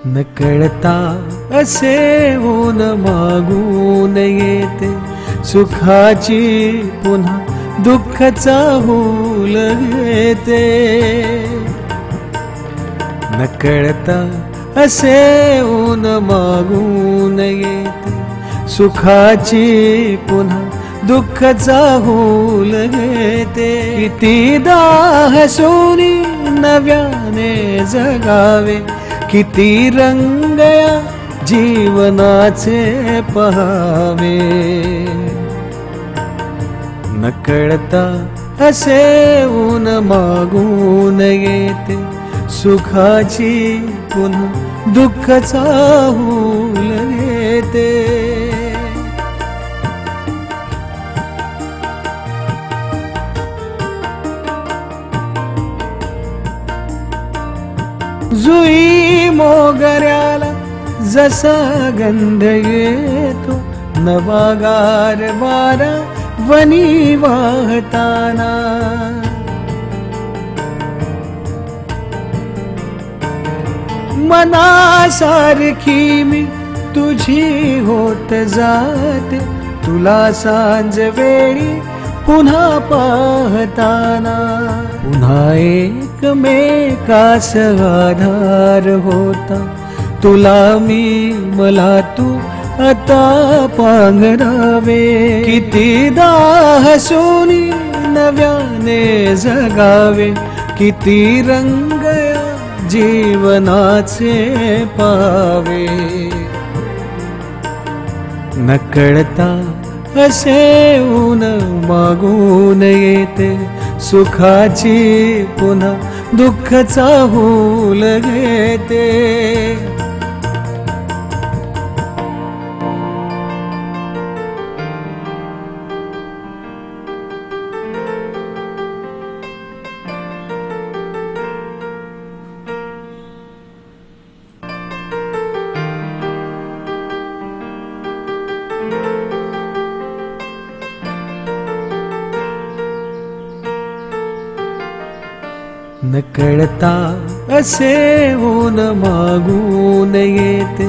नकळता असे ऊन मागून येते, सुखाची पुन्हा दुःखाचा हुल घेते. नकळता असे ऊन मागून येते, सुखाची पुन्हा दुःखाचा हुल घेते. कितीदा हसूनी नव्याने जगावे, किती रंग या जीवनाचे पहावे. नकळता असे ऊन मागून येते, सुखाची पुन्हा दुःखाचा हुल घेते. जुई मोगऱ्याला जसा गंध येतो, नवागार वारा वनी वाहताना. मनासारखी मी तुझी होत जाते, तुला सांज वेळी पुन्हा पाहताना. पुन्हा एकमेकास आधार होता, तुला मी मला तू आता पांघरावे. कितीदा हसूनी नव्याने जगावे, किती रंग या जीवनाचे पावे. नकळता असे ऊन मागून येते, सुखाची पुन्हा दुःखाचा हुल घेते. नकळता असे ऊन मागून येते,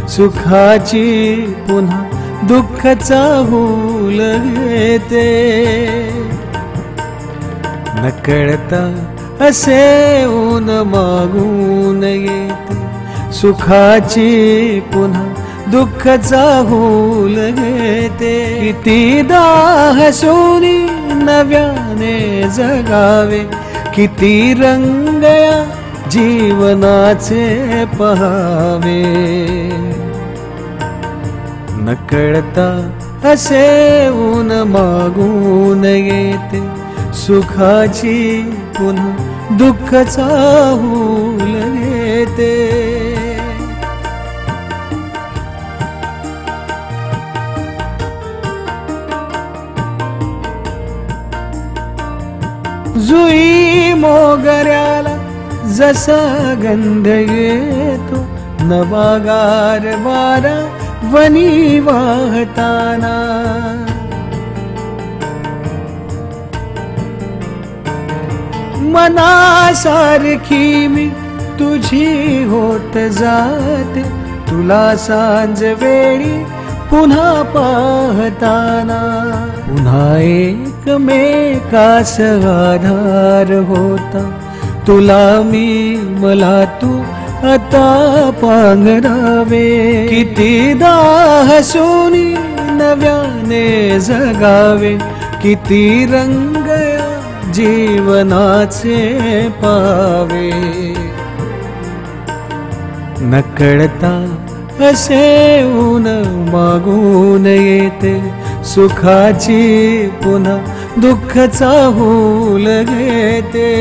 सुखाची पुन्हा दुःखाचा हुल घेते. नकळता असे ऊन मागून येते, सुखाची पुन्हा दुःखाचा हुल घेते. कितीदा हसूनी नव्याने जगावे, किती रंग या जीवनाचे पहावे. नकळता असे ऊन मागून येते, सुखाची पुन्हा दुःखाचा हुल घेते. जुई मोगऱ्याला जसा गंध येतो, नवागार वारा वनी वाहताना. मनासारखी मी तुझी होत जाते, तुला सांज वेळी पुन्हा पाहताना. पुन्हा एकमेकास आधार होता, तुला मी मला तू आता पांघरावे. कितीदा हसूनी नव्याने जगावे, किती रंग या जीवनाचे पावे. नकळता असे ऊन मागून येते, सुखाची पुन्हा दुःखाचा हुल घेते.